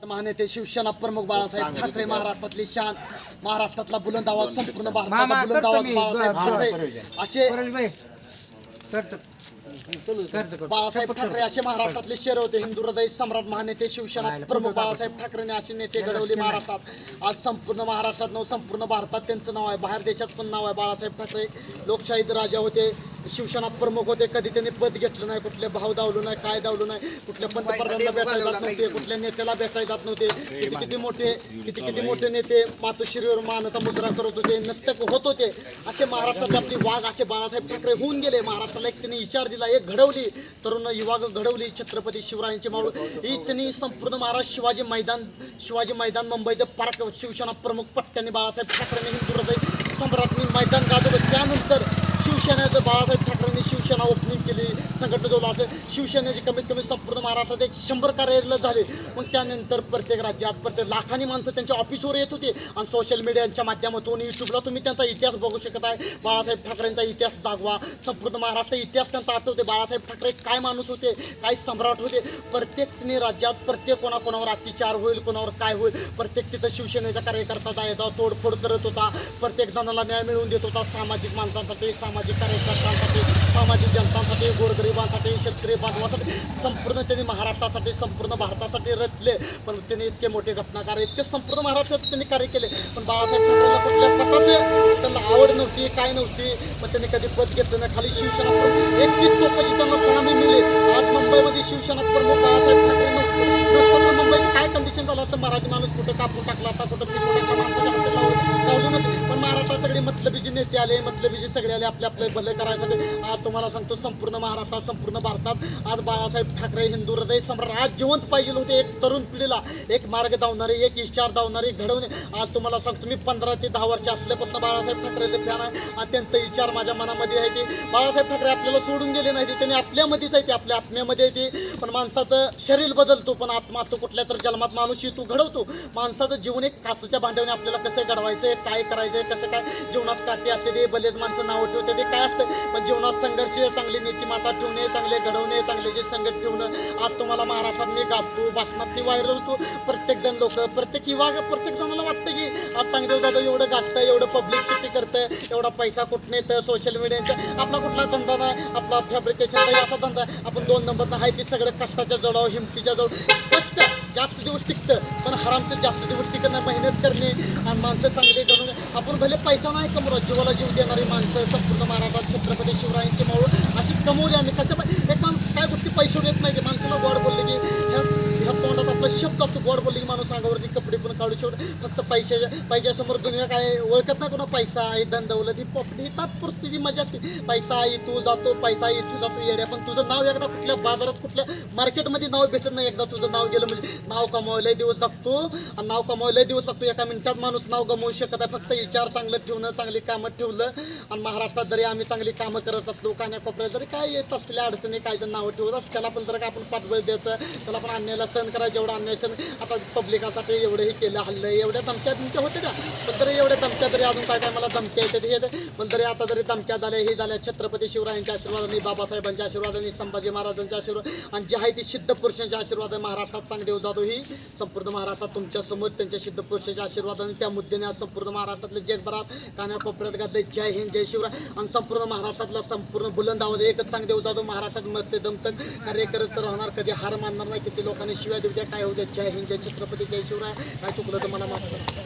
महानेते शिवसेना प्रमुख बाळासाहेब ठाकरे, महाराष्ट्रातली शान, महाराष्ट्रातला बुलंद आवाज, संपूर्ण भारताचा बुलंद आवाज बाळासाहेब ठाकरे असे बाळासाहेब ठाकरे असे महाराष्ट्रातले शेर होते. हिंदू हृदय सम्राट महानेते शिवसेना प्रमुख बाळासाहेब ठाकरेंनी असे नेते घडवले महाराष्ट्रात. आज संपूर्ण महाराष्ट्रात नव्हे संपूर्ण भारतात त्यांचं नाव आहे, बाहेर देशात पण नाव आहे. बाळासाहेब ठाकरे लोकशाहीत राजा होते, शिवसेना प्रमुख होते. कधी त्यांनी पद घेतलं नाही, कुठले भाव दावलं नाही, काय दावलं नाही, कुठल्या पंतप्रधानाला भेटायला जात नव्हते, कुठल्या नेत्याला भेटायला जात नव्हते. किती मोठे नेते मातोश्रीवर मानाचा मुद्रा करत होते, नस्तक होत होते. असे महाराष्ट्रातले आपली वाघ असे बाळासाहेब ठाकरे होऊन गेले. महाराष्ट्राला एक त्यांनी विचार दिला, एक घडवली तरुण युवा घडवली छत्रपती शिवरायांची मावळ ही त्यांनी संपूर्ण महाराष्ट्र शिवाजी मैदान मुंबईचं पार्क शिवसेना प्रमुख पट्ट्याने बाळासाहेब ठाकरेंनी हिंदू हृदय सम्राटनी मैदान गाजवलं. त्यानंतर शिवसेनेचं बाळासाहेब ठाकरेंनी शिवसेना ओपनिंग केली, संघटन जोडलं. असं शिवसेनेचे कमीत कमी संपूर्ण महाराष्ट्रात 100 कार्यालय झाले. मग त्यानंतर प्रत्येक राज्यात प्रत्येक लाखांनी माणसं त्यांच्या ऑफिसवर येत होती आणि सोशल मीडियाच्या माध्यमातून युट्यूबला तुम्ही त्यांचा इतिहास बघू शकत आहे. बाळासाहेब ठाकरेंचा इतिहास जागवा, संपूर्ण महाराष्ट्र इतिहास त्यांचा आठवते. बाळासाहेब ठाकरे काय माणूस होते, काय सम्राट होते. प्रत्येक राज्यात प्रत्येक कोणाकोणावर अत्याचार होईल, कोणावर काय होईल, प्रत्येक तिथं शिवसेनेचा कार्यकर्ता जायचा, तोडफोड करत होता, प्रत्येक जणाला न्याय मिळवून देत होता. सामाजिक माणसांसाठी, सामाजिक कार्यकर्त्यांसाठी, सामाजिक जनतांसाठी, गोरगरिबांसाठी, शेतकरी बांधवासाठी संपूर्ण त्यांनी महाराष्ट्रासाठी, संपूर्ण भारतासाठी रचले. पण त्यांनी इतके मोठे घटनाकार, इतके संपूर्ण महाराष्ट्रात त्यांनी कार्य केले. पण बाळासाहेब ठाकरेंना कुठल्या पदाचे त्यांना आवड नव्हती, काय नव्हती. पण त्यांनी कधी पद घेतलं नाही. खाली शिवसेना प्रमुख 31 लोकांची त्यांना सलामी मिळली. आज मुंबईमध्ये शिवसेना प्रमुख बाळासाहेब ठाकरे नसतं तर मुंबईचं काय कंडिशन झालं असतं. मराठी माणूस कुठं कापून टाकला असता, कुठं पिकून टाकला, माणसाच्या हातात लावलं नसतं. पण महाराष्ट्रात सगळे मतलबीचे नेते आले, मतलबीचे सगळे आले आपले आपले भले करायसाठी. आज तुम्हाला सांगतो संपूर्ण महाराष्ट्रात, संपूर्ण भारतात आज बाळासाहेब ठाकरे हिंदू हृदय सम्राट आज जिवंत पाहिजे होते. एक तरुण पिढीला एक मार्ग दावणारे, एक विचार दावणारे घडवणे. आज तुम्हाला सांगतो मी 15 ते 10 वर्ष असल्यापासून बाळासाहेब ठाकरेचे फॅन आहे आणि त्यांचा विचार माझ्या मनामध्ये आहे. की बाळासाहेब ठाकरे आपल्याला सोडून गेले नाही, त्यांनी आपल्यामध्येच आहे, ते आपल्या आत्म्यामध्ये येते. पण माणसाचं शरीर बदलतो पण आत्मा तो कुठल्या तर जन्मात माणूस तू घडवतो. माणसाचं जीवन एक काचच्या भांड्याने आपल्याला कसं घडवायचं, काय करायचं, कसं काय जीवनात काटे असते ते बरेच माणसं नावं ठेवते ते काय असतं. पण जीवनात संघर्ष, चांगली नीतिमत्ता ठेवणे, चांगले घडवणे, चांगले जे संघट ठेवणं. आज तुम्हाला महाराष्ट्रात मी गाजतो, भाषणात मी व्हायरल होतो. प्रत्येक जण लोक, प्रत्येक युवा, प्रत्येक जणाला वाटतं की आज चांगदेव दादा एवढं गाजतं, एवढं पब्लिसिटी करतं, एवढा पैसा कुठून येतं सोशल मीडियाचा. आपला कुठला धंदा नाही, आपला फॅब्रिकेशनचा असा धंदा आहे. आपण 2 नंबरचा आहे की सगळं कष्टाच्या जोडावं, हिमतीच्या जोड. कष्ट जास्त दिवस टिकतं पण हरामचं जास्त दिवस टिकत नाही. मेहनत करणे आणि माणसं चांगली करून आपण भले पैसा नाही कमवत, जीवाला जीव देणारी माणसं संपूर्ण महाराष्ट्रात छत्रपती शिवरायांची मावळ अशी कमवली आम्ही. कसं एक माणूस काय गोष्टी पैशावर येत नाही. माणसाला गोड बोलले की ह्या तोंडात आपला शब्द असतो, गोड बोलले की माणूस अंगावरती कपडे पण काढू शेवट. फक्त पैशासमोर दुनिया काय ओळखत नाही. कोणा पैसा आहे, धन दौलत ही प्रॉपर्टी ही तात्पुरती ती मजा असते. पैसा इथू जातो, पैसा इथू जातो येड्या. पण तुझं नाव एकदा कुठल्या बाजारात, कुठल्या मार्केटमध्ये नाव भेटत नाही. एकदा तुझं नाव गेलं म्हणजे नाव कमवायला दिवस लागतो आणि नाव कमवायला दिवस लागतो. एका मिनिटात माणूस नाव गमवू शकत आहे. फक्त विचार चांगलं ठेवणं, चांगली कामं ठेवलं. आणि महाराष्ट्रात जरी आम्ही चांगली कामं करत असलो, कान्याकोपऱ्यात जरी काय येत असलेल्या अडचणी काय जण नावं ठेवत असं त्याला पण जर का आपण पाठबळ द्यायचं, त्याला पण अन्यायाला सहन करायचं. जेवढं अन्याय सहन आता पब्लिकासाठी एवढंही केलं हल्लं, एवढ्या धमक्या होते का. पण तरी एवढ्या धमक्या तरी अजून काय मला धमक्या येते हे. पण तरी आता जरी धमक्या झाल्या हे झाल्या छत्रपती शिवरायांच्या आशीर्वादाने, बाबासाहेबांच्या आशीर्वादाने, संभाजी महाराजांच्या आशीर्वाद आणि जे आहे ती सिद्ध पुरुषांच्या आशीर्वाद. महाराष्ट्रात चांगदेव जाधव ही संपूर्ण महाराष्ट्रात तुमच्यासमोर त्यांच्या सिद्ध पुरुषाच्या आशीर्वादाने त्या मुद्द्याने आज संपूर्ण महाराष्ट्रातले जगभरात कानाकोपऱ्यात घातले. जय हिंद, जय शिवराय. आणि संपूर्ण महाराष्ट्रातला संपूर्ण बुलंद आवाज एकच चांगदेव जाधव महाराष्ट्रात मरते दमतक कार्य करत राहणार, कधी हार मानणार नाही. किती लोकांनी शिव्या देऊ द्या, काय होऊ द्या. जय हिंद, जय छत्रपती, जय शिवराय. काय चुकलं तर मला माफ करा.